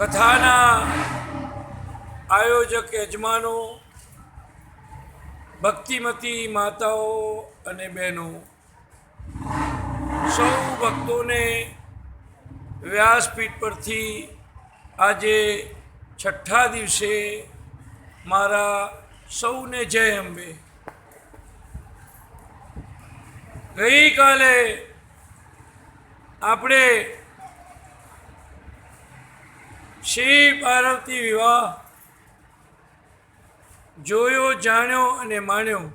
કથાના આયોજક યજમાનો, ભક્તિમતી માતાઓ અને બહેનો, સૌ ભક્તોને વ્યાસપીઠ પરથી આજે છઠ્ઠા દિવસે મારા સૌને જય અંબે. ગઈકાલે આપણે શિવ પાર્વતી વિવાહ જોયો, જાણ્યો અને માણ્યો.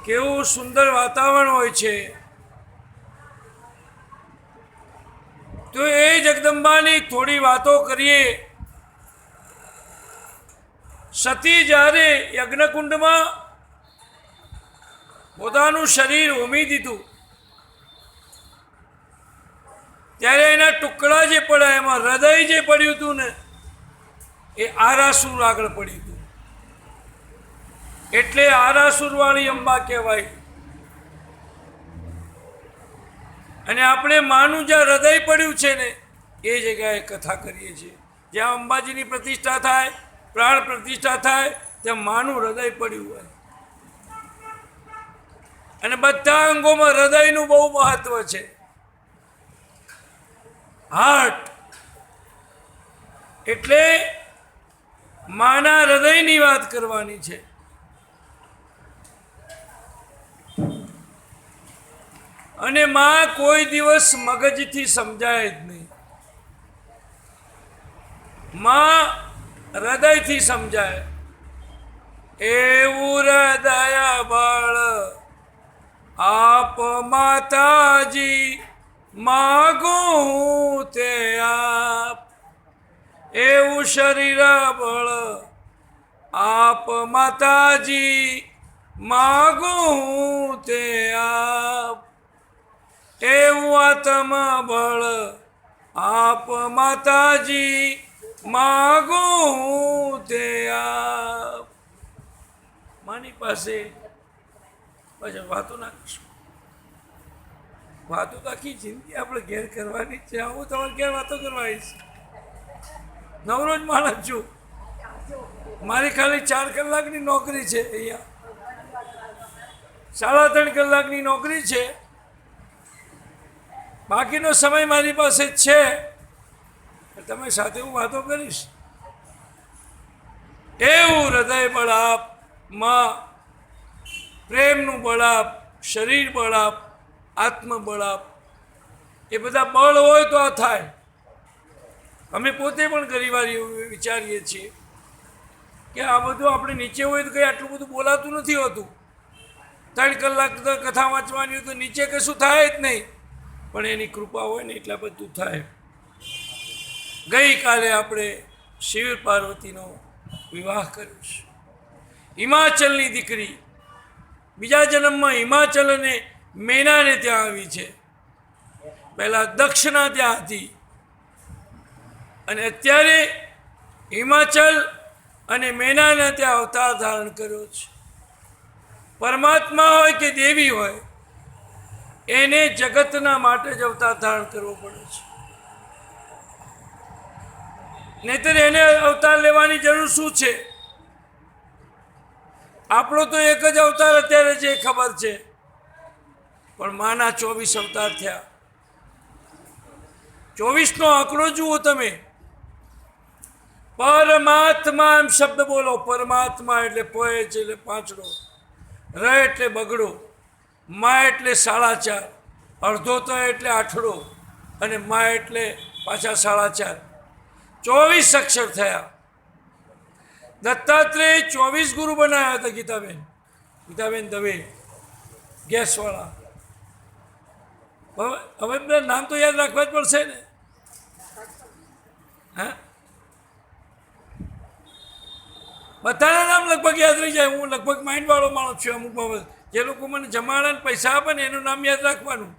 કેવું સુંદર વાતાવરણ હોય છે. તો એ જગદંબાની થોડી વાતો કરીએ. સતી જ્યારે યજ્ઞકુંડમાં પોતાનું શરીર હોમી દીધું ત્યારે એના ટુકડા જે પડ્યા એમાં હૃદય જે પડ્યું હતું ને એ આરાસુર આગળ પડ્યું હતું. એટલે આરાસુરવાળી અંબા કહેવાય. અને આપણે માનું જ્યાં હૃદય પડ્યું છે ને એ જગ્યાએ કથા કરીએ છીએ. જ્યાં અંબાજીની પ્રતિષ્ઠા થાય, પ્રાણ પ્રતિષ્ઠા થાય, ત્યાં માનું હૃદય પડ્યું હોય. અને બધા અંગોમાં હૃદયનું બહુ મહત્વ છે. હાર્ટ એટલે માના હૃદયની વાત કરવાની છે. અને માં કોઈ દિવસ મગજથી સમજાય જ નહીં. માં હૃદયથી સમજાય. એવું હૃદય બળ આપ માતાજી, માગું તે આપ. એવું શરીર બળ આપ માતાજી, માગું તે આપ. એવું આત્મા બળ આપ માતાજી, માગું તે આપ. માની પાસે પછી વાતો ના કરશું. વાતો તો આખી જિંદગી આપણે ઘેર કરવાની છે. હું તમારે ઘેર વાતો કરવાની છે. નવરોજ માણસ છું. મારી ખાલી 4 કલાકની નોકરી છે. અહીંયા 3.5 કલાકની નોકરી છે. બાકીનો સમય મારી પાસે છે. તમે સાથે હું વાતો કરીશ. એવું હૃદય બળ આપ માં, પ્રેમનું બળ આપ, શરીર બળ આપ, આત્મબળ આપ. એ બધા બળ હોય તો આ થાય. અમે પોતે પણ ઘણી વાર એવું વિચારીએ છીએ કે આ બધું આપણે નીચે હોય તો કંઈ આટલું બધું બોલાતું નથી હોતું. 3 કલાક કથા વાંચવાની હોય તો નીચે કશું થાય જ નહીં. પણ એની કૃપા હોય ને એટલા બધું થાય. ગઈકાલે આપણે શિવ પાર્વતીનો વિવાહ કર્યો છે. હિમાચલની દીકરી બીજા જન્મમાં હિમાચલ અને મેનાને ત્યાં આવી છે. પહેલાં દક્ષના ત્યાં હતી અને અત્યારે હિમાચલ અને મેનાને ત્યાં અવતાર ધારણ કર્યો છે. પરમાત્મા હોય કે દેવી હોય, એને જગતના માટે જ અવતાર ધારણ કરવો પડે છે. નહીંતર એને અવતાર લેવાની જરૂર શું છે? આપણો તો એક જ અવતાર અત્યારે જે ખબર છે, પણ માના 24 અવતાર થયા. 24નો આંકડો જુઓ તમે. પરમાત્મા એમ શબ્દ બોલો. પરમાત્મા એટલે પ એટલે 5, ર એટલે બગડો, મા એટલે 4.5, અડધો ત એટલે 8, અને મા એટલે પાછા 4.5. 24 અક્ષર થયા. દત્તાત્રેય 24 ગુરુ બનાવ્યા હતા. ગીતાબેન દવે, ગેસવાળા. હવે બધા નામ તો યાદ રાખવા જ પડશે ને. હા, બધાના નામ લગભગ યાદ રહી જાય. હું લગભગ માઇન્ડવાળો માણસ છું. અમુક બાબત જે લોકો મને જમાડે પૈસા આપે ને એનું નામ યાદ રાખવાનું.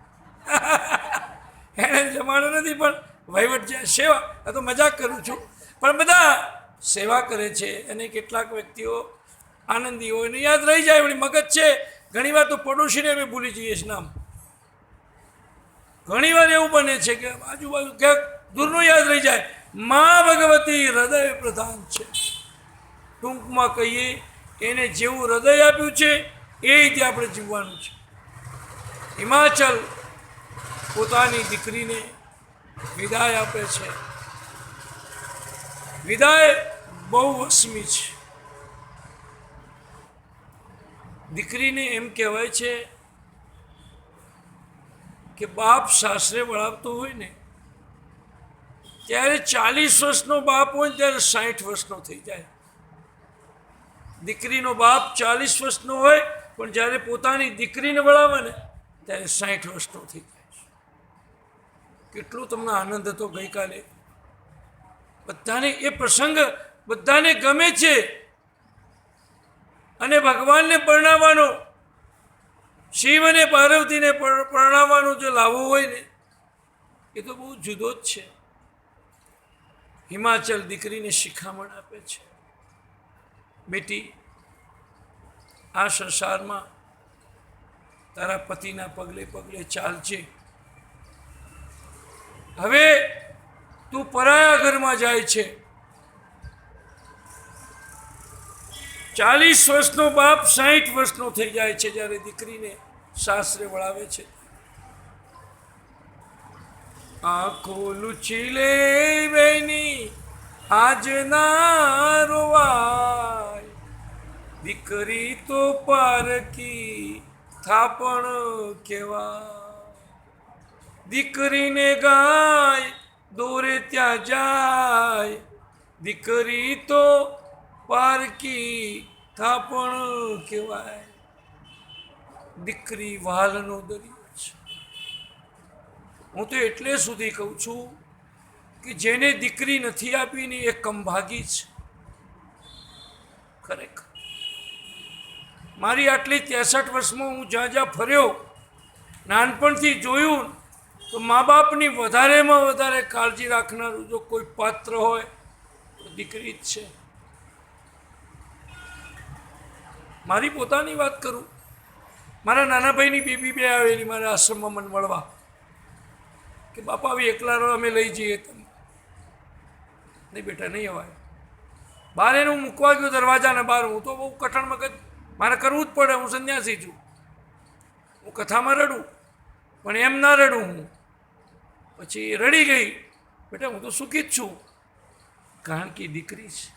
એને જમાડો નથી પણ વહીવટ છે, સેવા. આ તો મજાક કરું છું, પણ બધા સેવા કરે છે. અને કેટલાક વ્યક્તિઓ આનંદી હોય ને યાદ રહી જાય. વળી મગજ છે. ઘણીવાર તો પડોશીને અમે ભૂલી જઈએ છીએ નામ. ઘણીવાર એવું બને છે કે આજુબાજુ ક્યાંક દૂરનું યાદ રહી જાય. મા ભગવતી હૃદય પ્રધાન છે. ટૂંકમાં કહીએ, એને જેવું હૃદય આપ્યું છે એ રીતે આપણે જીવવાનું છે. હિમાચલ પોતાની દીકરીને વિદાય આપે છે. વિદાય બહુ વસમી છે. દીકરીને એમ કહેવાય છે કે બાપ સાસરે વળાવતો હોય ને ત્યારે 40 વર્ષનો બાપ હોય ત્યારે 60 વર્ષનો થઈ જાય. દીકરીનો બાપ 40 વર્ષનો હોય પણ જ્યારે પોતાની દીકરીને વળાવે ને ત્યારે 60 વર્ષનો થઈ જાય છે. કેટલો તમને આનંદ હતો ગઈકાલે. બધાને એ પ્રસંગ બધાને ગમે છે. અને ભગવાનને પરણાવવાનો, શિવ અને પાર્વતીને પરણાવવાનો જો લાવો હોય ને એ તો બહુ જુદો જ છે. હિમાચલ દીકરીને શિખામણ આપે છે, બેટી આ સંસારમાં તારા પતિના પગલે પગલે ચાલજે. હવે તું પરાયા ઘરમાં જાય છે. 40 વર્ષનો બાપ 60 વર્ષનો થઈ જાય છે જ્યારે દીકરીને સાસરે વળાવે છે. આંખો લૂછી લે બેની આજ ના રોવાય, દીકરી તો પારકી થાપણ કહેવાય. દીકરીને ગાય દોરે ત્યાં જાય, દીકરી તો પારકી થાપણ કહેવાય. દીકરી વાલનો દરિયો છે. હું તો એટલે સુધી કહું છું કે જેને દીકરી નથી આપીને એ કમભાગી છે. ખરેખર મારી આટલી 63 વર્ષમાં હું જ્યાં જ્યાં ફર્યો, નાનપણથી જોયું તો મા બાપની વધારેમાં વધારે કાળજી રાખનારું જો કોઈ પાત્ર હોય તો દીકરી જ છે. મારી પોતાની વાત કરું, મારા નાના ભાઈની બેબી બે આવેલી મારા આશ્રમમાં મને મળવા કે બાપા આવી એકલા રહો, અમે લઈ જઈએ તમને. નહીં બેટા નહીં અવાય. બહાર એને હું મૂકવા ગયો દરવાજાને બહાર. હું તો બહુ કઠણ મગજ, મારે કરવું જ પડે. હું સંન્યાસી છું, હું કથામાં રડું પણ એમ ના રડું. હું પછી રડી ગઈ. બેટા હું તો સુખી જ છું, કારણ કે દીકરી છે,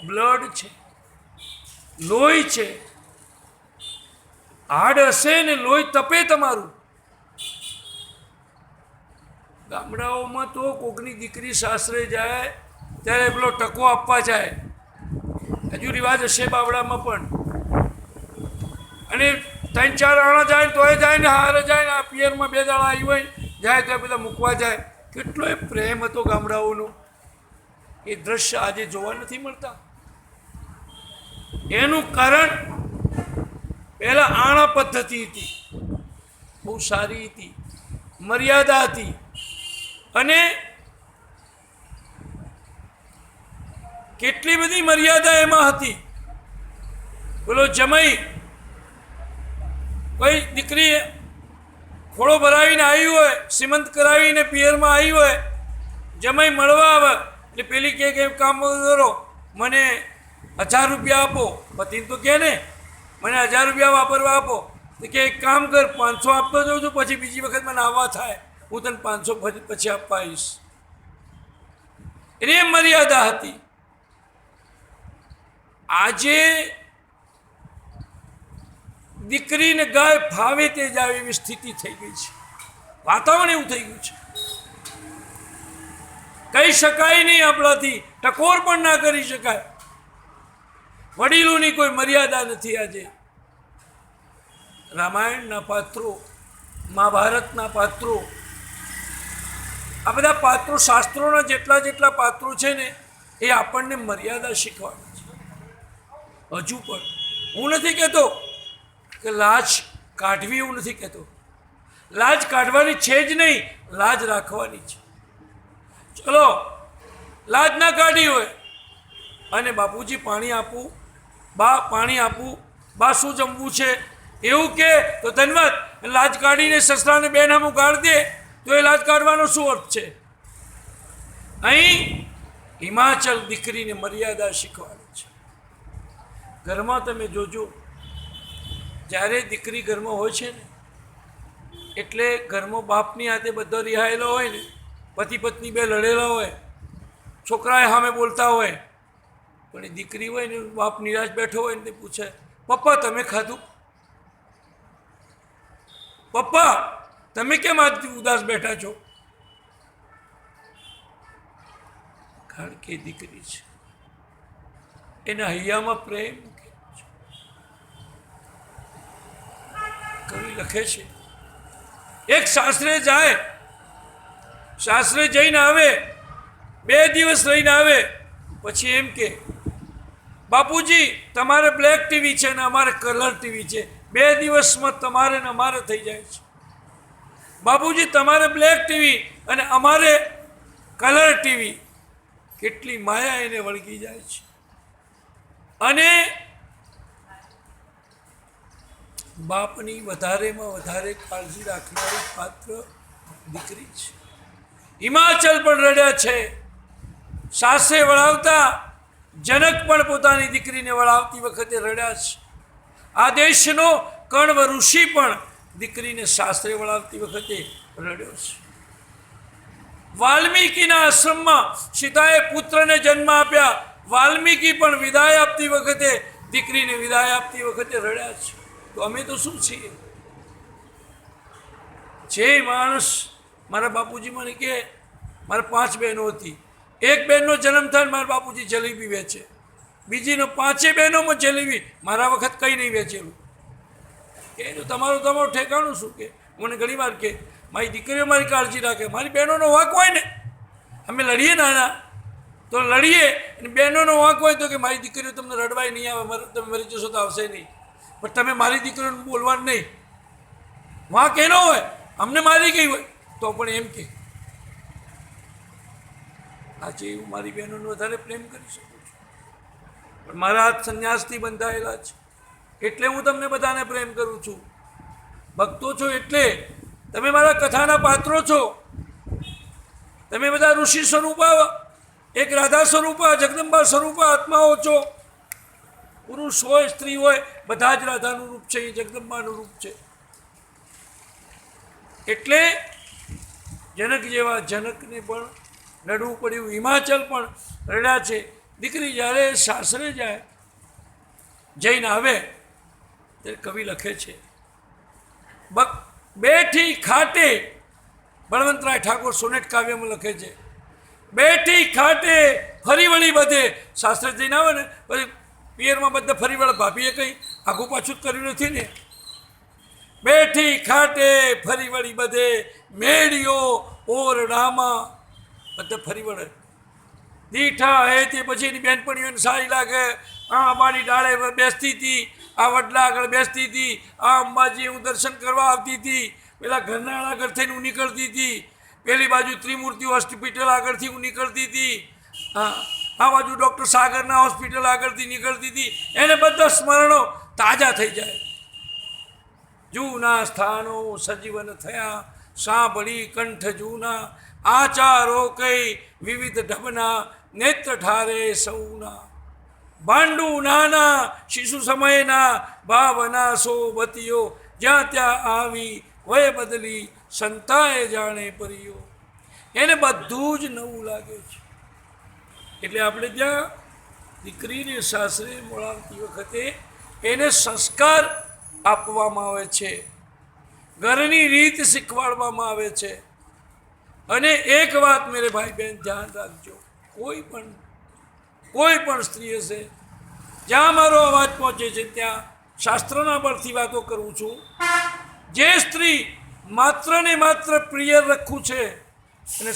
બ્લડ છે, લોહી છે. હાડ હશે ને લોહી તપે તમારું. ગામડાઓમાં તો કોકની દીકરી સાસરે જાય ત્યારે પેલો ટકો આપવા જાય. હજુ રિવાજ હશે બાવડામાં પણ. અને 3-4 આણા જાય ને તોય જાય ને હારે જાય ને આ પિયરમાં 2 દાડા આવી હોય જાય તો બધા મૂકવા જાય. કેટલો એ પ્રેમ હતો ગામડાઓનો. એ દ્રશ્ય આજે જોવા નથી મળતા. એનું કારણ પહેલાં આણા પદ્ધતિ હતી, બહુ સારી હતી, મર્યાદા હતી. અને કેટલી બધી મર્યાદા એમાં હતી. બોલો જમાઈ કોઈ દીકરી ખોળો ભરાવીને આવી હોય, સીમંત કરાવીને પિયરમાં આવી હોય, જમાઈ મળવા આવે એટલે પેલી કે કામ કરો, મને 1000 રૂપિયા આપો. પતિને તો કહે ને મને 1000 રૂપિયા વાપરવા આપો. તો કે એક કામ કર, 500 આપતો જાઉં છું, પછી બીજી વખત મને આવવા થાય હું તને 500 પછી આપવા આવીશ. એની મર્યાદા હતી. આજે દીકરીને ગાય ફાવે તે જાય એવી સ્થિતિ થઈ ગઈ છે. વાતાવરણ એવું થઈ ગયું છે, કહી શકાય નહીં આપણાથી, ટકોર પણ ના કરી શકાય. વડીલોની કોઈ મર્યાદા નથી. આજે રામાયણના પાત્રો, મહાભારતના પાત્રો, આ બધા પાત્રો, શાસ્ત્રોના જેટલા પાત્રો છે ને એ આપણને મર્યાદા શીખવાડે છે. હજુ પણ હું નથી કહેતો કે લાજ કાઢવી, એવું નથી કહેતો. લાજ કાઢવાની છે જ નહીં, લાજ રાખવાની છે. ચલો લાજ ના કાઢી હોય અને બાપુજી પાણી આપું, બા પાણી આપું, બા શું જમવું છે એવું કે તો ધન્યવાદ. લાજ કાઢીને સસરાને બેન સામું ગાળ દે તો એ લાજ કાઢવાનો શું અર્થ છે? અહીં હિમાચલ દીકરીને મર્યાદા શીખવાડે છે. ઘરમાં તમે જોજો, જ્યારે દીકરી ઘરમાં હોય છે ને એટલે ઘરમાં બાપની હાથે બધો રિહાયેલો હોય ને, પતિ પત્ની બે લડેલા હોય, છોકરાએ સામે બોલતા હોય, પણ એ દીકરી હોય ને બાપ નિરાશ બેઠો હોય ને તે પૂછે, પપ્પા તમે ખાધું? પપ્પા તમે કેમ આજથી ઉદાસ બેઠા છો? કારણ કે દીકરી છે, એના હૈયામાં પ્રેમ છે. કવિ લખે છે, એક સાસરે જાય, સાસરે જઈને આવે, 2 દિવસ રહીને આવે, પછી એમ કે બાપુજી તમારે બ્લેક ટીવી છે ને અમારે કલર ટીવી છે, 2 દિવસમાં તમારે ને અમારે થઈ જાય છે. બાપુજી તમારે બ્લેક ટીવી અને અમારે કલર ટીવી. કેટલી માયા એને વળગી જાય છે. અને બાપની વધારેમાં વધારે કાળજી રાખનારી પાત્ર દીકરી છે. હિમાચલ પણ રડ્યા છે, સાસે વળાવતા જનક પણ પોતાની દીકરીને વળાવતી વખતે રડ્યા છે. આ દેશનો કણવ ઋષિ પણ દીકરીને સાસરે વળાવતી વખતે રડ્યો છે. વાલ્મીકીના આશ્રમમાં સીતાએ પુત્રને જન્મ આપ્યા, વાલ્મીકી પણ વિદાય આપતી વખતે દીકરીને વિદાય આપતી વખતે રડ્યા છે. તો અમે તો શું છીએ? જે માણસ, મારા બાપુજી મને કહે મારે 5 બહેનો હતી, એક બહેનનો જન્મ થાય મારા બાપુજી જલેબી વેચે, બીજીનો 5 બહેનોમાં જલેબી, મારા વખત કંઈ નહીં વેચેલું. કે તો તમારું ઠેકાણું શું? કે મને ઘણી વાર કે મારી દીકરીઓ મારી કાળજી રાખે, મારી બહેનોનો વાંક હોય ને, અમે લડીએ નાના તો લડીએ, અને બહેનોનો વાંક હોય તો કે મારી દીકરીઓ તમને રડવાય નહીં આવે, તમે મરી જશો તો આવશે નહીં, પણ તમે મારી દીકરીઓને બોલવાનું નહીં. વાંક એનો હોય, અમને મારી ગઈ હોય તો પણ એમ કે આજે હું મારી બહેનોને વધારે પ્રેમ કરી શકું છું, પણ મારા હાથ સંન્યાસથી બંધાયેલા છે એટલે હું તમને બધાને પ્રેમ કરું છું. ભક્તો છો એટલે તમે મારા કથાના પાત્રો છો, તમે બધા ઋષિ સ્વરૂપા, એક રાધા સ્વરૂપા, જગદંબા સ્વરૂપા આત્માઓ છો. પુરુષ હોય સ્ત્રી હોય બધા જ રાધાનું રૂપ છે, એ જગદંબાનું રૂપ છે. એટલે જનક જેવા જનકને પણ રડવું પડ્યું, હિમાચલ પણ રડ્યા છે. દીકરી જ્યારે સાસરે જાય, જઈને આવે ત્યારે કવિ લખે છે, બેઠી ખાટે, બળવંતરાય ઠાકોર સોનેટ કાવ્યમાં લખે છે, બેઠી ખાટે ફરી વળી બધે. સાસરે જઈને આવે ને પછી પિયરમાં બધા ફરી વળે, ભાભીએ કંઈ આઘું પાછું કર્યું નથી ને. બેઠી ખાટે ફરી વળી બધે, મેળીઓ ઓરડામાં, બધા ફરી વળે. દીઠા હે તે પછી એની બેનપણીઓને સારી લાગે, આ અમારી ડાળે બેસતી હતી, આ વડલા આગળ બેસતી હતી, આ અંબાજી હું દર્શન કરવા આવતી હતી, પેલા ઘરના આગળ થઈને હું નીકળતી હતી, પેલી બાજુ ત્રિમૂર્તિ હોસ્પિટલ આગળથી હું નીકળતી હતી, આ બાજુ ડૉક્ટર સાગરના હોસ્પિટલ આગળથી નીકળતી હતી. એને બધા સ્મરણો તાજા થઈ જાય. જૂના સ્થાનો સજીવન થયા, સાંભળી કંઠ જૂના, આચારો કઈ વિવિધ ઢબના, નેત્ર ઠારે સૌના. ભાંડુ નાના શિશુ સમયના, ભાવના સોબતીઓ, જ્યાં ત્યાં આવી વય બદલી, સંતાએ જાણે પરિયો. એને બધું જ નવું લાગે છે. એટલે આપણે ત્યાં દીકરીને સાસરે મોડાવતી વખતે એને સંસ્કાર આપવામાં આવે છે, ઘરની રીત શીખવાડવામાં આવે છે. અને એક વાત મેરે ભાઈ બહેન ધ્યાન રાખજો, કોઈ પણ સ્ત્રી હશે, જ્યાં મારો અવાજ પહોંચે છે ત્યાં શાસ્ત્રના બળથી વાતો કરું છું. જે સ્ત્રી માત્ર ને માત્ર પિયર રખવું છે અને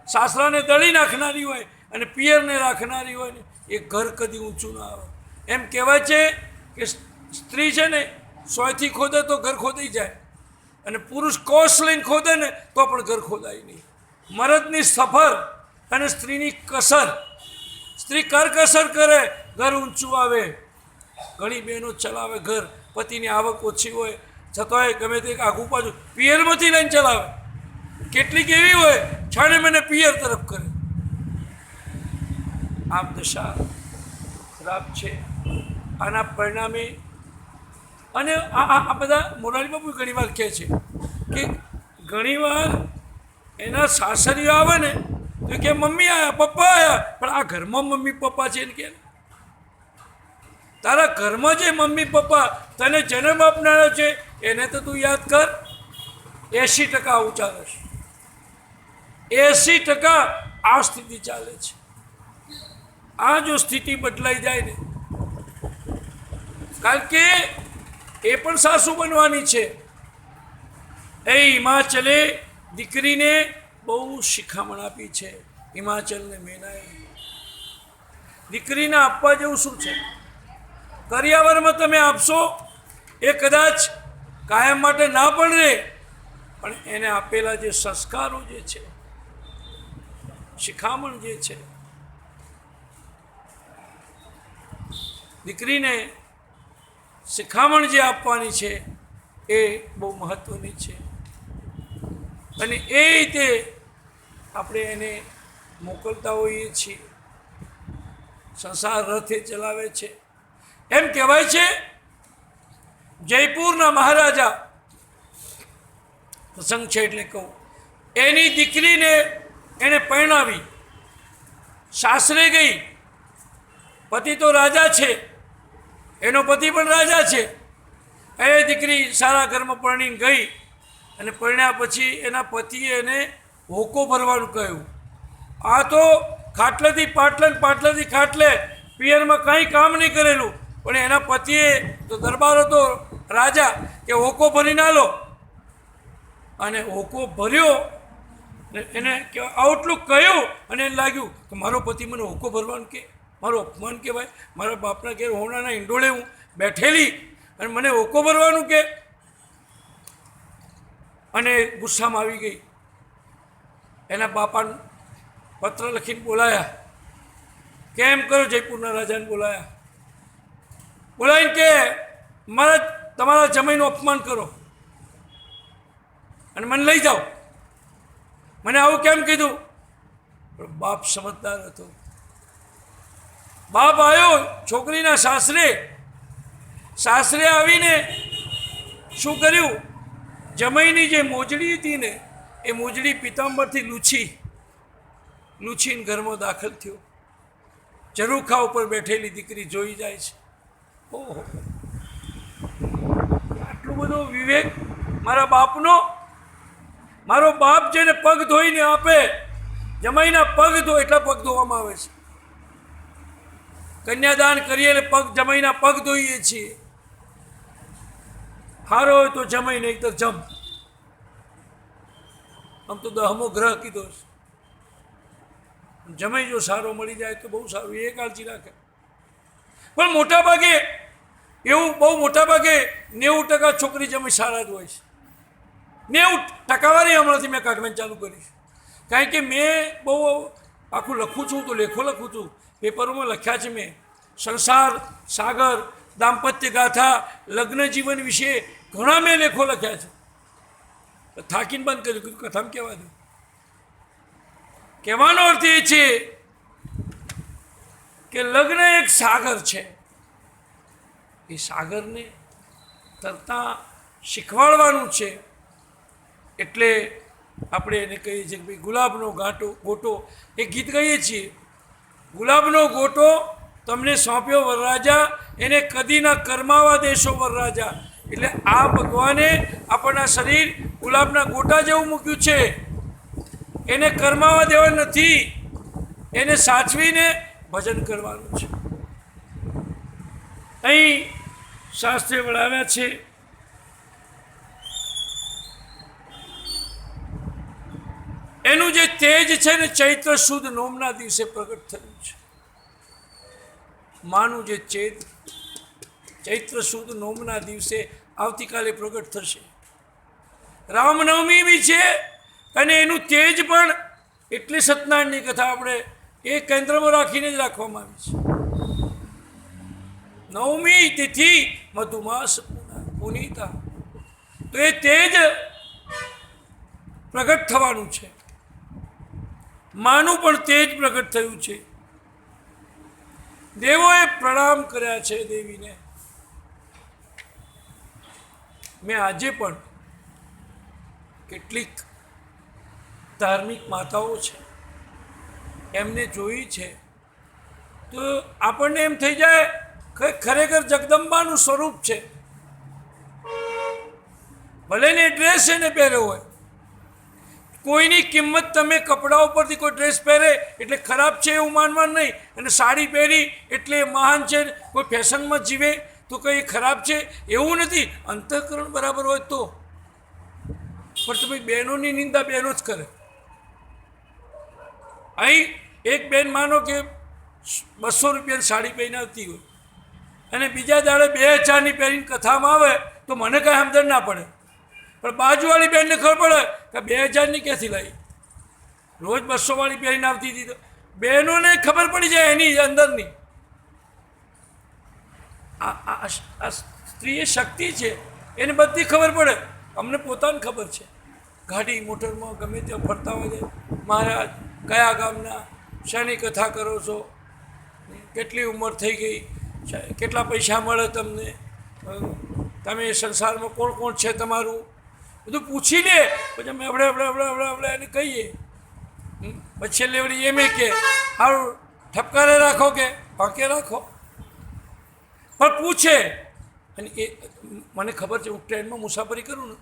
સાસરાને દળી નાખનારી હોય અને પિયરને રાખનારી હોય ને, એ ઘર કદી ઊંચું ના આવે. એમ કહેવાય છે કે સ્ત્રી છે ને 100થી ખોદે તો ઘર ખોદાઈ જાય, અને પુરુષ કોષ લઈને ખોદે ને તો પણ ઘર ખોદાય નહીં. મરદની સફર અને સ્ત્રીની કસર, સ્ત્રી કરકસર કરે ઘર ઊંચું આવે. ઘણી બહેનો ચલાવે ઘર, પતિની આવક ઓછી હોય છતાંય ગમે તે આઘું પાછું પિયરમાંથી લઈને ચલાવે. કેટલીક એવી હોય 6 છાણે મને પિયર તરફ કરે. આમ દશા શ્રાપ છે. આના પરિણામે અને આ બધા મોરારી બાપુ ઘણીવાર કહે છે કે ઘણીવાર એના સાસરીઓ આવે ને તો કે મમ્મી આવ્યા, પપ્પા આવ્યા, પણ આ ઘરમાં મમ્મી પપ્પા છે ને કે તારા ઘરમાં જે મમ્મી પપ્પા તને જન્મ આપનારા છે એને તો તું યાદ કર. 80% આવું ચાલે છે. 80% આ સ્થિતિ ચાલે છે. આ જો સ્થિતિ બદલાઈ જાય ને, કારણ કે એ પણ સાસુ બનવાની છે. એ હિમાચલે દીકરીને બહુ શિખામણ આપી છે. હિમાચલને મેનાએ દીકરીને આપવા જેવું શું છે? કરિયાવરમાં તમે આપશો એ કદાચ કાયમ માટે ના પણ રહે, પણ એને આપેલા જે સંસ્કારો જે છે, શિખામણ જે છે, દીકરીને શિખામણ જે આપવાની છે એ બહુ મહત્ત્વની છે. અને એ રીતે આપણે એને મોકલતા હોઈએ છીએ. સંસાર રથે ચલાવે છે. એમ કહેવાય છે જયપુરના મહારાજા, પ્રસંગ છે એટલે કહું, એની દીકરીને એણે પરણાવી, સાસરે ગઈ. પતિ તો રાજા છે, એનો પતિ પણ રાજા છે. એ દીકરી સારા ઘરમાં પરણીને ગઈ અને પરણ્યા પછી એના પતિએ એને હોકો ભરવાનું કહ્યું. આ તો ખાટલેથી પાટલે, પાટલેથી ખાટલે, પિયરમાં કંઈ કામ નહીં કરેલું, પણ એના પતિએ તો દરબાર હતો રાજા કે હોકો ભરીને આલો, અને હોકો ભર્યો. એને આટલું કહ્યું અને એને લાગ્યું કે મારો પતિ મને હોકો ભરવાનું કે મારું અપમાન કહેવાય. મારા બાપના ઘેર હોણાના ઈંડોળે હું બેઠેલી અને મને હોકો ભરવાનું કે. અને ગુસ્સામાં આવી ગઈ. એના બાપાને પત્ર લખીને બોલાયા. કેમ કરો? જયપુરના રાજાને બોલાયા. બોલાવીને કે મારા તમારા જમાઈનું અપમાન કરો અને મને લઈ જાઓ. મને આવું કેમ કીધું? પણ બાપ સમજદાર હતો. બાપ આવ્યો છોકરીના સાસરે. સાસરે આવીને શું કર્યું? જમાઈની જે મોજડી હતી ને એ મોજડી પિતાંબરથી લૂછીને ઘરમાં દાખલ થયો. ઝરૂખા ઉપર બેઠેલી દીકરી જોઈ જાય છે. ઓહો, આટલું બધો વિવેક મારા બાપનો! મારો બાપ જેને પગ ધોઈને આપે, જમાઈના પગ ધો એટલા પગ ધોવામાં આવે છે. કન્યાદાન કરીએ એટલે પગ, જમાઈના પગ ધોઈએ છીએ. હારો હોય તો જમાઈ, નહીં તો જમ. આમ તો 10મો ગ્રહ કીધો છે. જમાઈ જો સારો મળી જાય તો બહુ સારું, એ કાળજી રાખે. પણ મોટા ભાગે એવું, બહુ મોટા ભાગે 90% છોકરી જમાઈ સારા જ હોય છે. 90% હમણાંથી મેં કાઢવાનું ચાલુ કરીશ. કારણ કે મેં બહુ આખું લખું છું, તો લેખો લખું છું, પેપરોમાં લખ્યા છે મેં. સંસાર સાગર, દાંપત્ય ગાથા, લગ્ન જીવન વિશે ઘણા મેં લેખો લખ્યા છે. થાકીને બંધ કર્યું, કથામાં કહેવા દઉં. કહેવાનો અર્થ એ છે કે લગ્ન એક સાગર છે. એ સાગરને તરતા શીખવાડવાનું છે. એટલે આપણે એને કહીએ છીએ કે ભાઈ ગુલાબનો ગોટો, એ ગીત કહીએ છીએ. ગુલાબનો ગોટો તમને સોંપ્યો વરરાજા, એને કદી ના કરમાવા દેશો વરરાજા. એટલે આ ભગવાને આપણના શરીર ગુલાબના ગોટા જેવું મૂક્યું છે. એને કરમાવા દેવા નથી, એને સાચવીને ભજન કરવાનું છે. અહીં શાસ્ત્રે વડાવ્યા છે એનું જે તેજ છે ને ચૈત્ર સુદ નોમના દિવસે પ્રગટ થયું છે. માનું જે ચૈત્ર સુદ નોમના દિવસે આવતીકાલે પ્રગટ થશે. રામનવમી બી છે અને એનું તેજ પણ એટલી સત્યનારાયણની કથા આપણે એ કેન્દ્રમાં રાખીને જ રાખવામાં આવી છે. નવમી તિથિ મધુમાસ પુનીતા, તો એ તેજ પ્રગટ થવાનું છે. માનું પણ તેજ પ્રગટ થયું છે. દેવોએ પ્રણામ કર્યા છે દેવીને. મેં આજે પણ કેટલીક ધાર્મિક માતાઓ છે એમને જોઈ છે તો આપણને એમ થઈ જાય કે ખરેખર જગદંબાનું સ્વરૂપ છે. ભલે ને ડ્રેસ એને પહેર્યો હોય, કોઈની કિંમત તમે કપડા ઉપરથી કોઈ ડ્રેસ પહેરે એટલે ખરાબ છે એવું માનવાનું નહીં, અને સાડી પહેરી એટલે મહાન છે, કોઈ ફેશનમાં જીવે તો કંઈ ખરાબ છે એવું નથી. અંતઃકરણ બરાબર હોય તો. પણ તમે બહેનોની નિંદા બહેનો જ કરે. અહીં એક બેન માનો કે 200 રૂપિયાની સાડી પહેરીને આવતી હોય અને બીજા દાડે 2000ની પહેરીને કથામાં આવે તો મને કાંઈ સમજણ ના પડે, પણ બાજુવાળી બેનને ખબર પડે કે 2000ની ક્યાંથી લાવી. રોજ 200વાળી પહેરીને આવતી હતી તો બહેનોને ખબર પડી જાય એની અંદરની. આ સ્ત્રી એ શક્તિ છે, એને બધી ખબર પડે. અમને પોતાને ખબર છે, ગાડી મોટરમાં ગમે ત્યાં ફરતા હોય છે, મહારાજ કયા ગામના, શાની કથા કરો છો, કેટલી ઉંમર થઈ ગઈ, કેટલા પૈસા મળે તમને, તમે સંસારમાં કોણ કોણ છે તમારું, બધું પૂછી લે. પછી અમે આપણે એને કહીએ. પછી છેલ્લે વળી એમ કે સારું ઠપકારે રાખો કે પાંકે રાખો, પણ પૂછે. અને એ મને ખબર છે, હું ટ્રેનમાં મુસાફરી કરું ને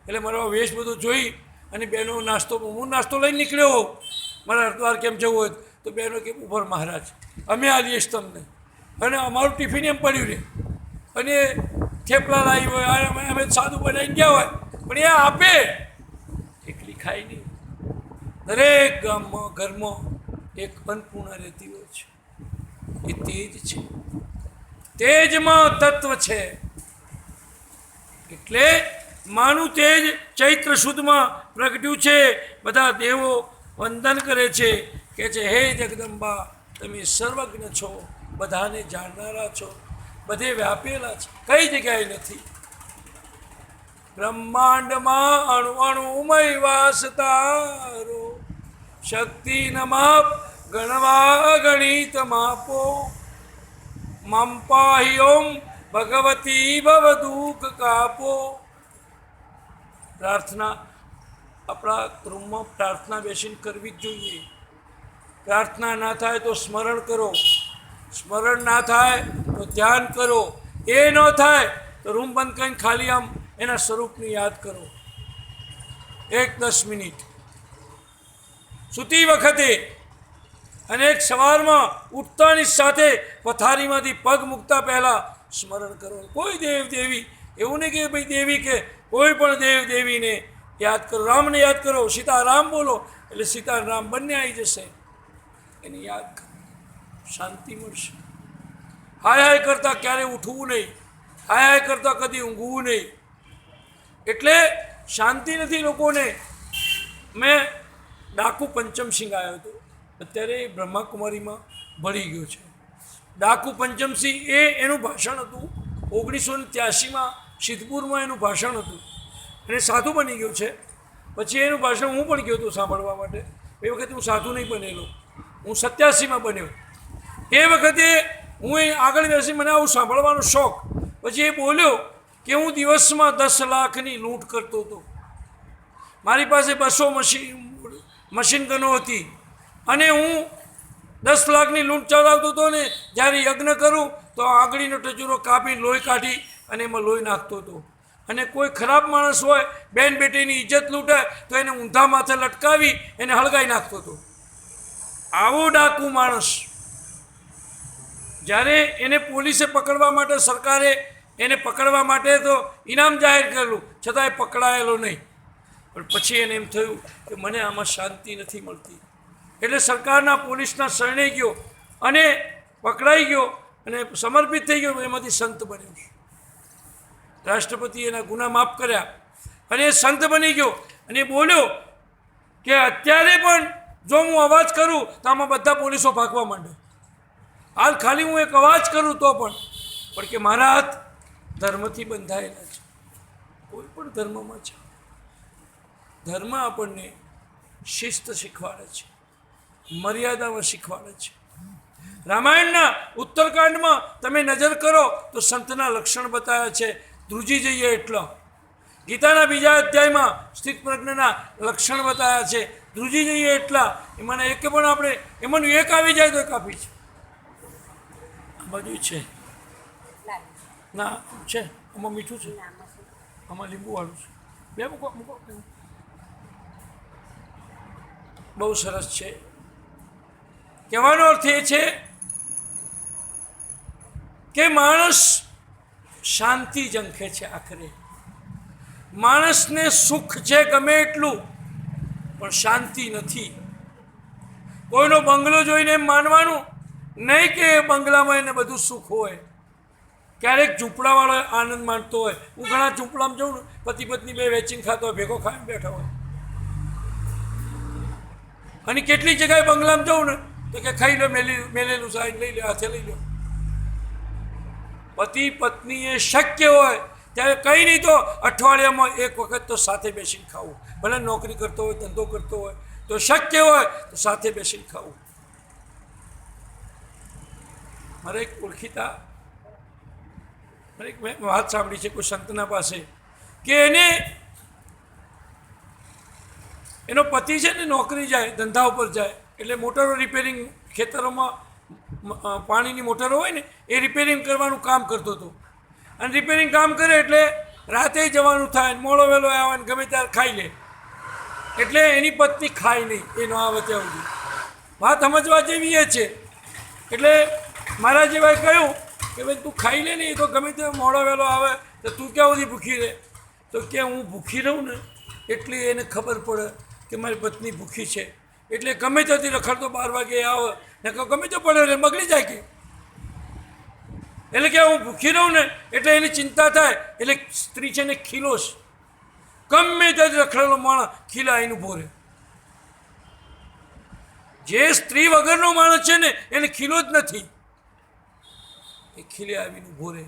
એટલે મારો વેશ બધો જોઈ અને બહેનો નાસ્તો, હું નાસ્તો લઈને નીકળ્યો હોઉં, મારા હરિદ્વાર કેમ જવું હોય તો બહેનો કે ઉભર મહારાજ અમે આવીશ તમને, અને અમારું ટિફિન એમ પડ્યું રહે, અને થેપલા લાવી હોય અમે સાદું બનાવીને ગયા હોય પણ એ આપે, એકલી ખાઈ નહીં. દરેક ગામમાં ઘરમાં એક અન્નપૂર્ણા રહેતી હોય છે. એ તેજ છે, તેજમાં તત્વ છે. એટલે માનું તેજ ચૈત્ર સુદમાં પ્રગટ્યું છે. બધા દેવો વંદન કરે છે, કે છે હે જગદંબા તમે સર્વજ્ઞ છો, બધાને જાણનારા છો, બધે વ્યાપેલા છે, કઈ જગ્યાએ નથી. બ્રહ્માંડમાં અણુ અણુમય વાસ તારો, શક્તિ ન માપ ગણવા ગણિત માપો, મમ પાહી ઓમ ભગવતી ભવ દુઃખ કાપો. પ્રાર્થના આપણા રૂમમાં પ્રાર્થના બેસીને કરવી જ જોઈએ. પ્રાર્થના ના થાય તો સ્મરણ કરો, સ્મરણ ના થાય તો ધ્યાન કરો, એ ન થાય તો રૂમ બંધ કરીને ખાલી આમ એના સ્વરૂપને યાદ કરો. 1-10 મિનિટ સૂતી વખતે અને એક સવારમાં ઉઠતાની સાથે પથારીમાંથી પગ મૂકતા પહેલાં સ્મરણ કરો. કોઈ દેવ દેવી, એવું નહીં કે ભાઈ દેવી કે કોઈ પણ દેવ દેવીને યાદ કરો. રામને યાદ કરો, સીતારામ બોલો એટલે સીતારામ બંને આવી જશે. એને યાદ કરો, શાંતિ મળશે. હાય હાય કરતાં ક્યારેય ઉઠવું નહીં, હાય હાય કરતાં કદી ઊંઘવું નહીં. એટલે શાંતિ નથી લોકોને. મેં ડાકુ પંચમસિંહ આવ્યો હતો, અત્યારે બ્રહ્માકુમારીમાં ભળી ગયો છે. ડાકુ પંચમસિંહ એનું ભાષણ હતું 1983માં સિદ્ધપુરમાં. એનું ભાષણ હતું અને સાધુ બની ગયો છે. પછી એનું ભાષણ હું પણ ગયો હતો સાંભળવા માટે. એ વખતે હું સાધુ નહીં બનેલો, હું 87માં બન્યો. એ વખતે હું એ આગળ બેસી, મને આવું સાંભળવાનો શોખ. પછી એ બોલ્યો કે હું દિવસમાં 10 લાખની લૂંટ કરતો હતો, મારી પાસે 200 મશીન ગનો હતી, અને હું 10 લાખની લૂંટ ચલાવતો હતો. ને જ્યારે યજ્ઞ કરું તો આંગળીનો ટચુરો કાપીને લોહી કાઢી અને એમાં લોહી નાખતો હતો. અને કોઈ ખરાબ માણસ હોય, બેન બેટીની ઇજ્જત લૂંટે તો એને ઊંધા માથે લટકાવી એને હળગાઈ નાખતો હતો. આવો ડાકુ માણસ. જ્યારે એને પોલીસે પકડવા માટે, સરકારે એને પકડવા માટે તો ઇનામ જાહેર કરેલું, છતાંય પકડાયેલો નહીં. પણ પછી એને એમ થયું કે મને આમાં શાંતિ નથી મળતી, એટલે સરકારના પોલીસના શરણે ગયો અને પકડાઈ ગયો અને સમર્પિત થઈ ગયો. એમાંથી સંત બન્યો. રાષ્ટ્રપતિ એના ગુના માફ કર્યા અને એ સંત બની ગયો. અને એ બોલ્યો કે અત્યારે પણ જો હું અવાજ કરું તો આમાં બધા પોલીસો ભાગવા માંડે. હાલ ખાલી હું એક અવાજ કરું તો પણ કે મારા હાથ ધર્મથી બંધાયેલા છે. કોઈ પણ ધર્મમાં છે, ધર્મ આપણને શિસ્ત શીખવાડે છે, મર્યાદામાં શીખવાડે છે. રામાયણના ઉત્તરકાંડમાં તમે નજર કરો તો સંતના લક્ષણ બતાવ્યા છે, ધ્રુજી જઈએ એટલો. ગીતાના બીજા અધ્યાયમાં સ્થિત પ્રજ્ઞના લક્ષણ બતાવ્યા છે, ધ્રુજી જઈએ એટલા. એમાંના એક પણ આપણે એમાંનું એક આવી જાય તો કાપી છે. આ બાજુ છે ના છે, આમાં મીઠું છે, આમાં લીંબુવાળું છે. બે મૂકો મૂકો. બહુ સરસ છે. કહેવાનો અર્થ એ છે કે માણસ શાંતિ ઝંખે છે. આખરે માણસને સુખ છે ગમે એટલું, પણ શાંતિ નથી. કોઈનો બંગલો જોઈને એમ માનવાનું નહીં કે બંગલામાં એને બધું સુખ હોય. ક્યારેક ઝૂંપડાવાળો આનંદ માણતો હોય. હું ઘણા ઝૂંપડામાં જાઉં ને, પતિ પત્ની બે વેચીને ખાતો હોય, ભેગો ખાઈને બેઠા હોય. અને કેટલી જગ્યાએ બંગલામાં જાઉં ને તો કે ખાઈ લો, મેલેલું સાઈડ લઈ લો, હાથે લઈ લો. પતિ પત્ની એ શક્ય હોય ત્યારે કંઈ નહીં તો અઠવાડિયામાં એક વખત તો સાથે બેસીને ખાવું. ભલે નોકરી કરતો હોય, ધંધો કરતો હોય, તો શક્ય હોય તો સાથે બેસીને ખાવું. મારે એક ઓળખીતા મેં વાત સાંભળી છે કોઈ સંતના પાસે કે એનો પતિ છે ને નોકરી જાય, ધંધા ઉપર જાય, એટલે મોટરો રિપેરિંગ, ખેતરોમાં પાણીની મોટરો હોય ને એ રિપેરિંગ કરવાનું કામ કરતો હતો. અને રિપેરિંગ કામ કરે એટલે રાતે જવાનું થાય, મોડો વહેલો આવે ને ગમે ત્યારે ખાઈ લે. એટલે એની પત્ની ખાય નહીં, એ ન આવે ત્યાં સુધી. વાત સમજવા જેવી એ છે. એટલે મારા જેવાએ કહ્યું કે ભાઈ તું ખાઈ લે ને, એ તો ગમે ત્યારે મોડો વહેલો આવે તો તું ક્યાં સુધી ભૂખી રહે? તો કે હું ભૂખી રહું ને એટલી એને ખબર પડે કે મારી પત્ની ભૂખી છે, એટલે ગમે ત્યાંથી રખડતો 12 વાગે આવે ને ગમે તો પડે એટલે બગડી જાય. કે એટલે કે હું ભૂખી રહું ને એટલે એની ચિંતા થાય. એટલે સ્ત્રી છે ને ખીલોશ, ગમે ત્યાંથી રખડેલો માણસ ખીલા એનું ભોરે. જે સ્ત્રી વગરનો માણસ છે ને એને ખીલો જ નથી, એ ખીલે આવીને ભોરે.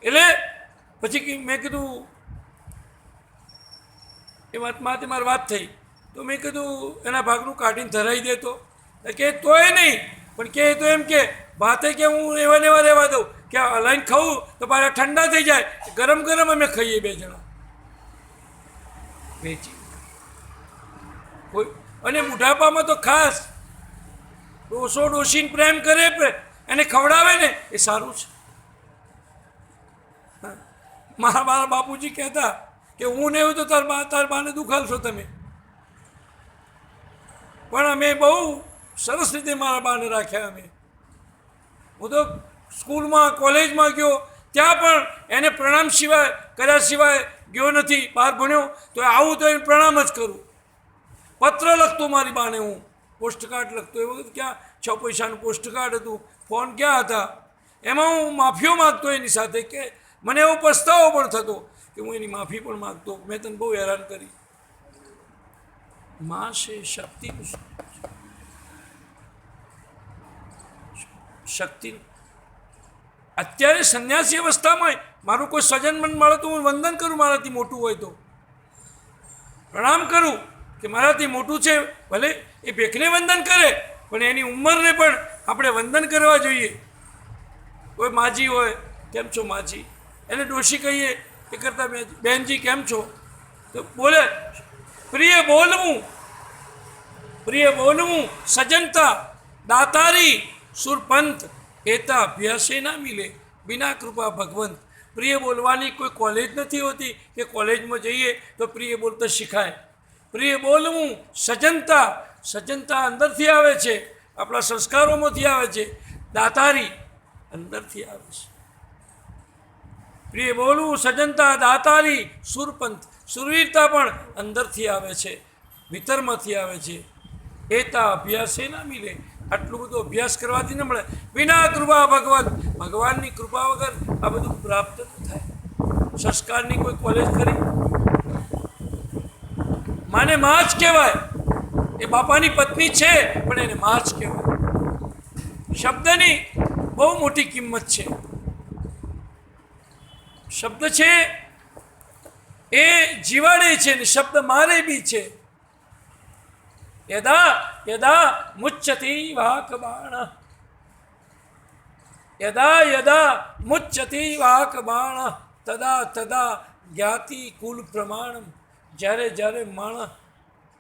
એટલે પછી મેં કીધું, એ વાતમાં મારી વાત થઈ તો મેં કીધું એના ભાગનું કાઢીને ધરાવી દેતો. કે તોય નહીં, પણ કે તો એમ કે ભાતે કે હું એવા ને એવા રહેવા દઉં કે હલાઈને ખાવું તો પાછા ઠંડા થઈ જાય, ગરમ ગરમ અમે ખાઈએ 2 જણા વેચી. કોઈ અને બુઢાપામાં તો ખાસ ડોસો ડોસીને પ્રેમ કરે, એને ખવડાવે ને એ સારું છે. મારા બાપુજી કહેતા કે હું ને એવું તો તાર બાને દુખાલશો તમે. પણ અમે બહુ સરસ રીતે મારા બાને રાખ્યા. અમે હું તો સ્કૂલમાં કોલેજમાં ગયો ત્યાં પણ એને પ્રણામ સિવાય કર્યા સિવાય ગયો નથી. બહાર ભણ્યો તો આવું તો એને પ્રણામ જ કરું. પત્ર લખતો મારી બાને, હું પોસ્ટકાર્ડ લખતો. એ વખત ક્યાં 6 પૈસાનું પોસ્ટકાર્ડ હતું, ફોન ક્યાં હતા. એમાં હું માફીઓ માગતો એની સાથે, કે મને એવો પસ્તાવો પણ થતો કે હું એની માફી પણ માગતો, મેં તને બહુ હેરાન કરી. માં છે શક્તિનું, શક્તિ. અત્યારે સંન્યાસી અવસ્થામાં મારું કોઈ સ્વજન મન મળે તો હું વંદન કરું, મારાથી મોટું હોય તો પ્રણામ કરું કે મારાથી મોટું છે. ભલે એ ભેખને વંદન કરે પણ એની ઉંમરને પણ આપણે વંદન કરવા જોઈએ. કોઈ માજી હોય, કેમ છો માજી, એને ડોશી કહીએ એ કરતાં બહેનજી કેમ છો, તો બોલે પ્રિય બોલવું સજનતા દાતારી સુરપંથ એતા અભ્યાસે ના મિલે બિના કૃપા ભગવંત. પ્રિય બોલવાની કોઈ કોલેજ નથી હોતી કે કોલેજમાં જઈએ તો પ્રિય બોલતા શીખાય. પ્રિય બોલવું સજનતા અંદરથી આવે છે, આપણા સંસ્કારોમાંથી આવે છે. દાતારી અંદરથી આવે છે. પ્રિય બોલવું સજનતા દાતારી સુરપંથ, સુરવીરતા પણ અંદરથી આવે છે, ભીતરમાંથી આવે છે. એતા અભ્યાસે ના મિલે, આટલું બધું અભ્યાસ કરવાથી ન મળે. વિના કૃપા ભગવંત, ભગવાનની કૃપા વગર આ બધું પ્રાપ્ત ન થાય. સંસ્કારની કોઈ કોલેજ ખરી? માને માં જ કહેવાય. એ બાપાની પત્ની છે પણ એને માં જ કહેવાય. શબ્દની બહુ મોટી કિંમત છે. શબ્દ છે એ જીવાડે છે ને શબ્દ મારે બી છે. યદા યદા મુચ્યતિ વાકબાણ, યદા યદા મુચ્યતિ વાકબાણ તદા તદા જ્ઞાતિ કુલ પ્રમાણમ. જ્યારે જ્યારે માણસ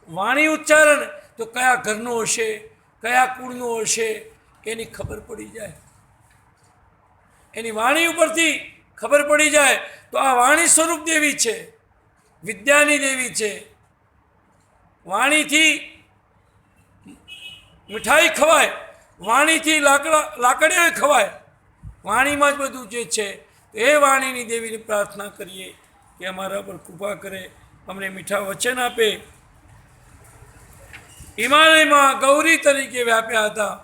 વાણી ઉચ્ચારણ તો કયા ઘરનો હશે, કયા કુળનો હશે એની ખબર પડી જાય. એની વાણી ઉપરથી ખબર પડી જાય. તો આ વાણી સ્વરૂપ દેવી છે, વિદ્યાની દેવી છે. વાણીથી મીઠાઈ ખવાય, વાણીથી લાકડીઓ ખવાય, વાણીમાં જ બધું જે છે. એ વાણીની દેવીને પ્રાર્થના કરીએ કે અમારા પર કૃપા કરે, અમને મીઠા વચન આપે. હિમાલયમાં ગૌરી તરીકે વ્યાપ્યા હતા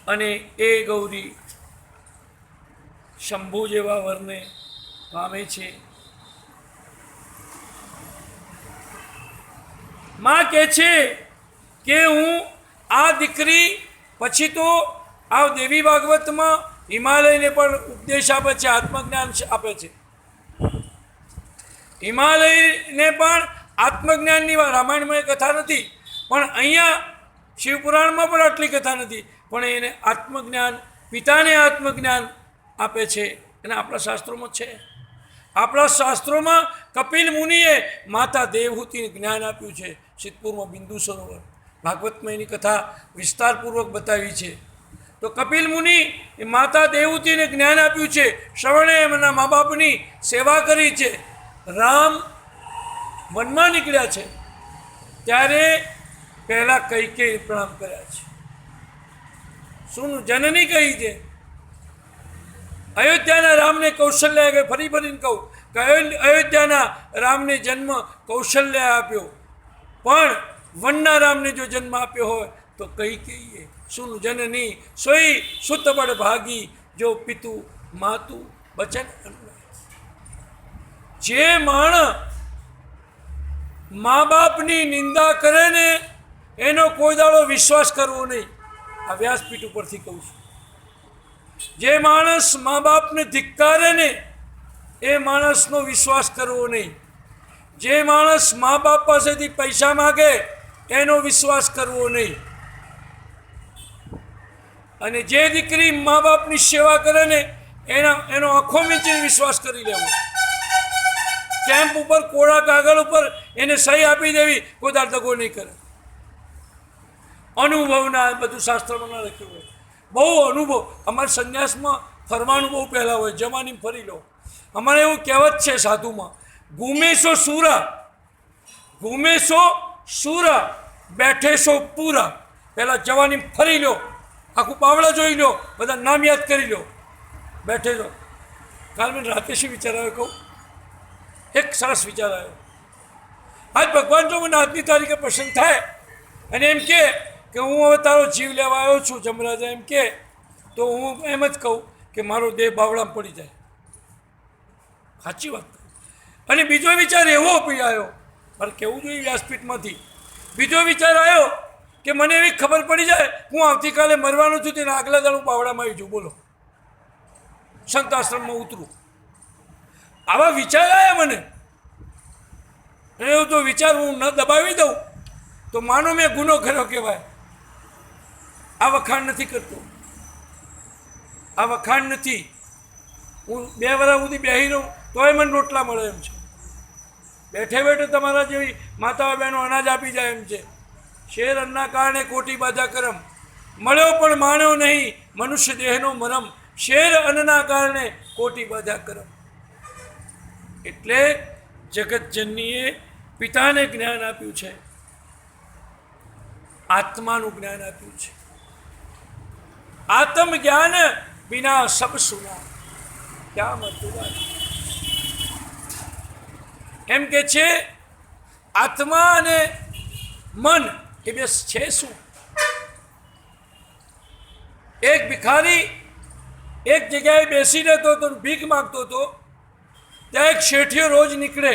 અને એ ગૌરી શંભુ જેવા વરને પામે છે. માં કહે છે કે હું આ દીકરી પછી તો આ દેવી ભાગવતમાં હિમાલયને પણ ઉપદેશ આપે છે, આત્મજ્ઞાન આપે છે. હિમાલયને પણ આત્મજ્ઞાનની રામાયણમાં કથા નથી, પણ અહીંયા શિવપુરાણમાં પણ આટલી કથા નથી, પણ એને આત્મજ્ઞાન, પિતાને આત્મજ્ઞાન આપે છે. અને આપણા શાસ્ત્રોમાં છે. આપણા શાસ્ત્રોમાં કપિલ મુનિએ માતા દેવહૂતિને જ્ઞાન આપ્યું છે. સિદ્ધપુરમાં બિંદુ સરોવર ભાગવતમાં એની કથા વિસ્તારપૂર્વક બતાવી છે. તો કપિલ મુનિ એ માતા દેવહૂતિને જ્ઞાન આપ્યું છે. શ્રવણે એમના મા બાપની સેવા કરી છે. રામ વનમાં નીકળ્યા છે ત્યારે પહેલાં કૈકેયી પ્રણામ કર્યા છે. શું જનની કહી છે? અયોધ્યાના રામને કૌશલ્યા ગઈ. ફરી ફરીને કહું કે અયોધ્યાના રામને જન્મ કૌશલ્યા આપ્યો, પણ વનના રામને જો જન્મ આપ્યો હોય તો કૈકેયીએ. શું જનની સોઈ સુત બળ ભાગી, જો પિતુ માતુ બચન. જે માણસ મા બાપની નિંદા કરે ને એનો કોઈ દાડો વિશ્વાસ કરવો નહીં. આ વ્યાસપીઠ ઉપરથી કહું છું. જે માણસ મા બાપને ધિક્કારે ને એ માણસનો વિશ્વાસ કરવો નહીં. જે માણસ મા બાપ પાસેથી પૈસા માગે એનો વિશ્વાસ કરવો નહીં. અને જે દીકરી મા બાપની સેવા કરે ને એનો આંખો મીચીને વિશ્વાસ કરી લેવો. કેમ્પ ઉપર કોરા કાગળ ઉપર એને સહી આપી દેવી, કોઈ દાડ દગો નહીં કરે. અનુભવના બધું શાસ્ત્રમાં ના લખ્યું હોય. બહુ અનુભવ. અમારા સંન્યાસમાં ફરવાનું બહુ પહેલાં હોય, જમાની ફરી લો. અમારે એવું કહેવત છે સાધુમાં, ઘૂમેશો સૂરા, ઘૂમેશો સૂરા, બેઠેશો પૂરા. પહેલાં જવાની ફરી લો, આખું પાવડા જોઈ લો, બધા નામ યાદ કરી લો, બેઠે જો. કાલ મને રાતે શું વિચાર આવ્યો કહું? એક સરસ વિચાર આવ્યો. આજ ભગવાન જો મને આજની તારીખે પસંદ થાય અને એમ કે હું હવે તારો જીવ લેવા આવ્યો છું જમરાજા, એમ કે તો હું એમ જ કહું કે મારો દેહ બાવળામાં પડી જાય. સાચી વાત. અને બીજો વિચાર એવો બી આવ્યો, મારે કહેવું જોઈએ વ્યાસપીઠમાંથી. બીજો વિચાર આવ્યો કે મને એવી ખબર પડી જાય હું આવતીકાલે મરવાનું છું, તેને આગલા દાડું બાવળામાં આવી જઉં. બોલો, સંત આશ્રમમાં ઉતરું. આવા વિચાર આવ્યા મને. એવું તો વિચાર હું ન દબાવી દઉં તો માનો મેં ગુનો કર્યો કહેવાય. આ વખાણ નથી કરતો, આ વખાણ નથી. હું 2 વર્ષ સુધી બેસી રહું તોય મને રોટલા મળે એમ છે. બેઠે બેઠે તમારા જેવી માતાઓ બહેનો અનાજ આપી જાય એમ છે. શેર અન્નના કારણે કોટી બાધા કરમ, મળ્યો પણ માણ્યો નહીં મનુષ્ય દેહનો મરમ. શેર અન્નના કારણે કોટી બાધા કરમ. એટલે જગતજનનીએ પિતાને જ્ઞાન આપ્યું છે, આત્માનું જ્ઞાન આપ્યું છે. આત્મ જ્ઞાન બિના સબ સુના, ક્યાં મતલબ? એમ કે છે આત્મા અને મન એ બે છે શું? એક ભિખારી એક જગ્યાએ બેસી રહેતો હતો, ભીખ માગતો હતો. ત્યાં એક શેઠિયો રોજ નીકળે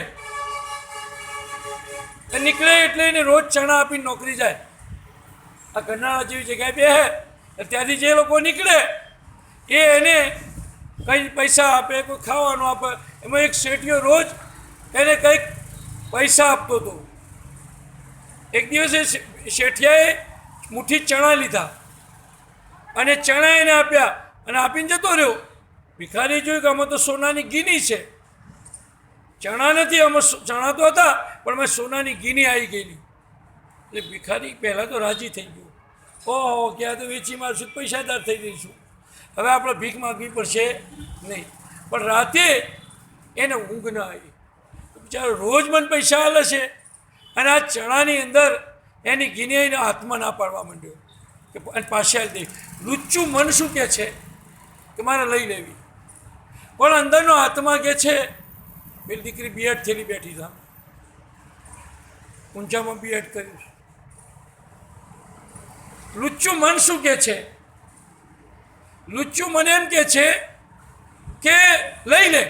એટલે એને રોજ ચણા આપીને નોકરી જાય. આ ગરનાળા જેવી જગ્યાએ બેસે ત્યાંથી જે લોકો નીકળે એ એને કંઈ પૈસા આપે, કોઈ ખાવાનું આપે. એમાં એક શેઠિયો રોજ એને કંઈક પૈસા આપતો હતો. એક દિવસે શેઠિયાએ મુઠ્ઠી ચણા લીધા અને ચણા એને આપ્યા અને આપીને જતો રહ્યો. ભિખારી જોયું કે આમાં તો સોનાની ગીની છે, ચણા નથી, આમાં ચણા તો હતા પણ મેં સોનાની ગીની આવી ગયેલી. એટલે ભિખારી પહેલાં તો રાજી થઈ ગયો, ઓહો કે આ તો વેચી મારશું પૈસાદાર થઈ જઈશું, હવે આપણે ભીખ માગવી પડશે નહીં. પણ રાતે એને ઊંઘ ન આવી. બિચારો રોજ મને પૈસા હાલે છે અને આ ચણાની અંદર એની ગીની એને હાથમાં ના પાડવા માંડ્યો કે અને પાસે આવી દે. લુચ્ચું મન શું કહે છે કે મારે લઈ લેવી, પણ અંદરનો આત્મા કહે છે પેલી દીકરી બીએડ થયેલી બેઠી સામે, ઊંચામાં બીએડ કર્યું. લુચ્ચું મન શું કહે છે? લુચ્ચું મને એમ કહે છે કે લઈ લે,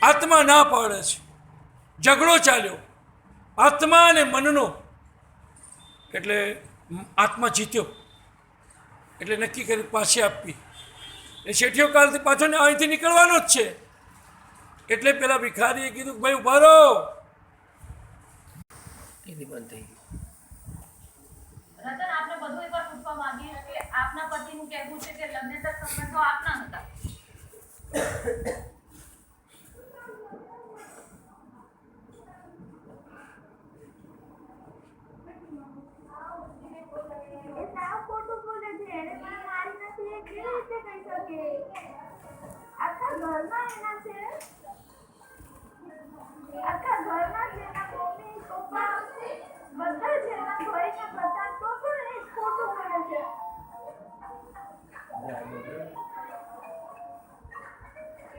આત્મા ના પાડે છે. ઝઘડો ચાલ્યો આત્મા અને મનનો, એટલે આત્મા જીત્યો, એટલે નક્કી કર્યું પાછી આપવી. એ શેઠિયો કાલથી પાછો ને અહીંથી નીકળવાનો જ છે. એટલે પેલા ભિખારીએ કીધું ભાઈ ઉભા રહો, એની બંધ થઈ ગઈ. રતન, આપણે બધું એકવાર પૂછવા માંગીએ કે આપના પતિનું કહેવું છે કે લગ્નેતર સંબંધો આપના હતા.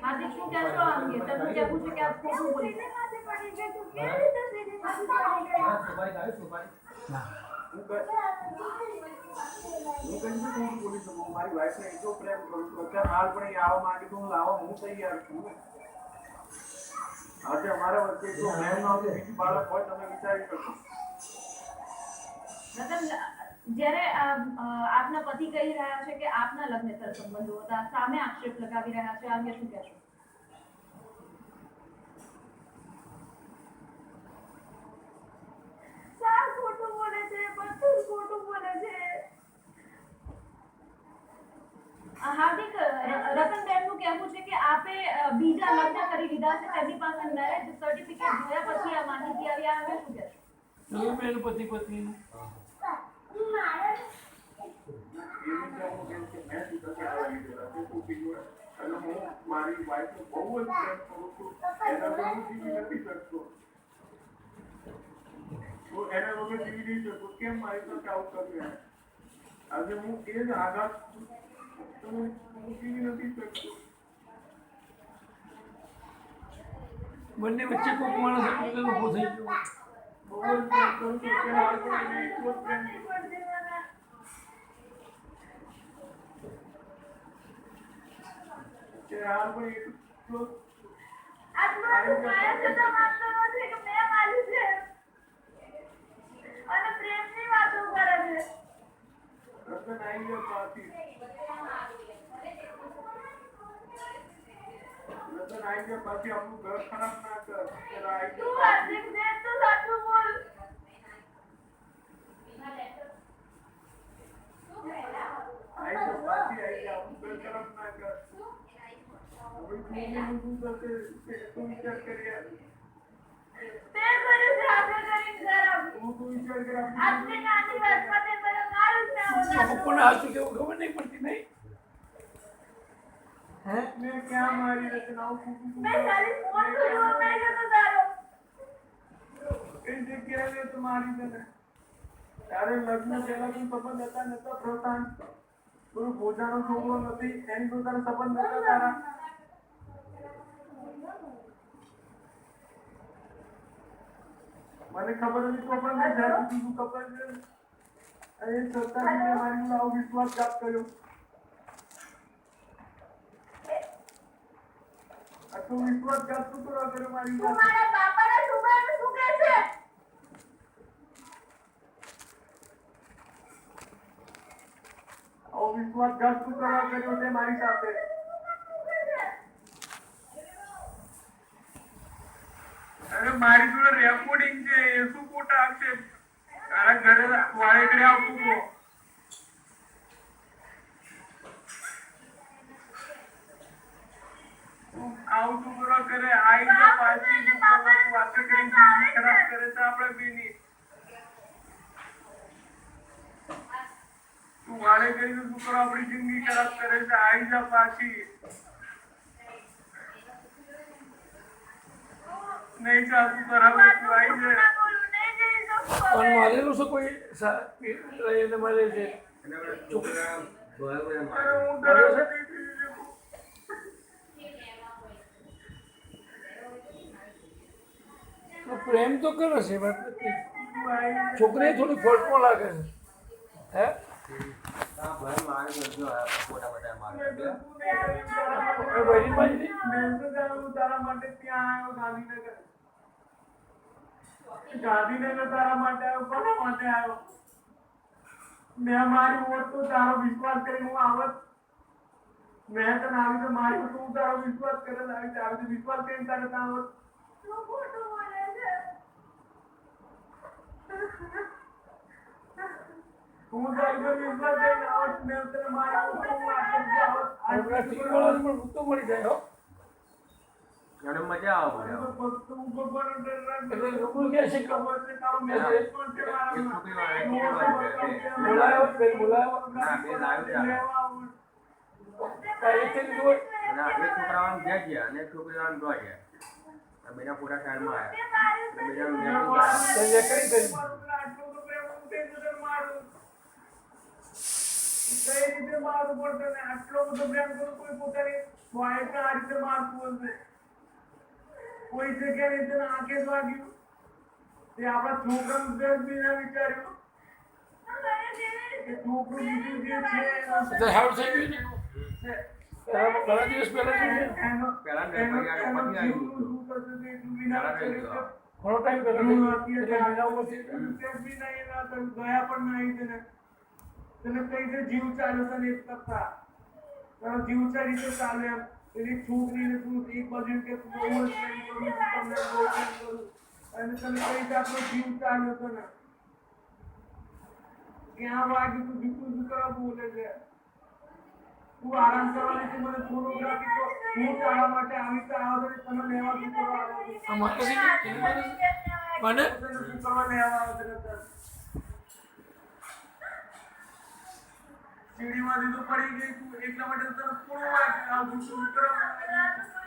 હાર્દિક, શું કહેશો આ અંગે? તમે કહેવું છે કે આપ ખોટું બોલી છે. મારી વાઈફને એટલો પ્રેમ કરું છું, અત્યારે હાલ પણ એ આવવા માંગે તો હું લાવવા હું તૈયાર છું. આજે અમારા વચ્ચે એટલો પ્રેમ ન હોય, બીજું બાળક હોય તમે વિચારી શકો. રતન, જ્યારે આપના પતિ કહી રહ્યા છે કે આપના લગ્નેતર સંબંધો હતા, સામે આક્ષેપ લગાવી રહ્યા છે, આ અંગે શું કહેશો? હાર્દિક, રતનબેનનું કહેવું છે કે આપે બીજા લગ્ન કરી લીધા છે, તેમની પાસે મેરેજ સર્ટિફિકેટ જોયા પછી આ માહિતી આવી, આ અંગે શું કહેશો? એનું પતિ પત્નીનું મારી વાઈફને બહુ જ પ્રેમ કરું છું, એના વગર હું જીવી નથી શકતો. એના વગર જીવી નહીં શકતો. કેમ મારી સાથે આવું કર્યું? આજે હું એ જ આઘાત હું જીવી નથી શકતો. બંને વચ્ચે કોઈ માણસ ઉભો થઈ ગયો. બહુ જ પ્રેમ કરું છું, અત્યારે હાલ પણ એને એટલો જ પ્રેમ કરું છું. હાલ પણ એટલો પાછી આપણું ઘર ખરાબ ના કર. કોને હાથું કેવું ખબર નહીં પડતી નહીં. મેં ક્યાં મારી રચનાઓ કઈ જગ્યાએ તો મારી તને તારે લગ્ન પહેલા સંબંધ હતા નતા પ્રધાન થોડું પોતાનો છોકરો નથી એની તો તારા સંબંધ નતા તારા. મને ખબર હતી તો પણ મેં જ્યારે કીધું ખબર છે એ છતાં મેં મારી આવો વિશ્વાસઘાત કર્યો. આટલો વિશ્વાસઘાત શું કરવા કર્યો મારી સાથે? આવો વિશ્વાસઘાત શું કરવા કર્યો છે મારી સાથે? અરે મારી જોડે રેકોર્ડિંગ છે, એ શું ખોટા આક્ષેપ તારા ઘરે વાળે ઘરે આવતું તો આવું તું કરો કરે આઈ તો પાછી તું કરો તું વાતો કરીને જિંદગી ખરાબ કરે તો આપણે બી નહીં તું વાળે કરીને તું કરો આપણી જિંદગી ખરાબ કરે છે આઈ જા પાછી નહીં ચાલતું કરાવે તું આઈ જાય પણ મારેલું છે કોઈ એને મારે છે અરે હું તરફ તો પ્રેમ તો કરે છે વાત નથી. છોકરીએ થોડી ફોટમાં લાગે છે હે બહેરી બાજરી તારા માટે ત્યાં આવ્યો ગાંધીનગર તારા માટે આવ્યો કોના માટે આવ્યો મેં મારી વોટ તો તારો વિશ્વાસ કરી હું આવત મેં તને આવી તો મારી તો હું તારો વિશ્વાસ કરે આવી તો વિશ્વાસ કરીને તારે ત્યાં આવત હું તારી પર વિશ્વાસ કરીને આવત મેં તને મારી વોટ તો હું આવત આપણા ટીમવાળાને પણ મુક્તો મળી જાય હો એને મજા આવે તો તું ભગવાન ડર રાખ એટલે લોકો કહે છે કે ખબર છે તારો મેસેજ પણ છે બોલાયો બેન બોલાયો ના બે લાવ્યો કાંઈ એક જ જોઈ ના એક છોકરાઓને ગયા ગયા અને એક છોકરાઓને દોવા ગયા આ બેના પૂરા સાઈડમાં આવ્યા તે લેકડી કરી કઈ રીતે મારવું પડશે ને આટલો બધો પ્રેમ કરું કોઈ પોતાની વાઈફને આ રીતે મારતું હશે કોઈ જગ્યાએ રીતે આંખે જ વાગ્યું તે આપણા છોકરાનું દ્વેષ બી ના વિચાર્યું કે છોકરું બીજું જે છે એટલે હારું થઈ ગયું ને ઘણા દિવસ પહેલા શું છે પહેલા ને પછી આવ્યું ઘણો ટાઈમ પહેલા થઈ ગયો એટલે મહિના ઉપરથી ગયા પણ નહીં તને કઈ રીતે જીવ ચાલ્યો તને એક કરતા તારો જીવ ચાલી રીતે ચાલે એમ એની છોકરીને તું એક બાજુ કે તું બહુ જ પ્રેમ કરું તમને બહુ પ્રેમ કરું અને તને કઈ જાતનો જીવ ચાલ્યો તને ક્યાં વાગ્યું તું દીકરું દીકરા બોલે છે તું આરામ કરવાની તું મને ફોટોગ્રાફી તો હું તારા માટે આવી તો આવો તો તને લેવા તું કરવા આવો આ માતાજી મને તને તું કરવા લેવા આવો તને સીડીમાંથી તો પડી ગઈ તું એટલા માટે તને થોડું આવું તું કરવા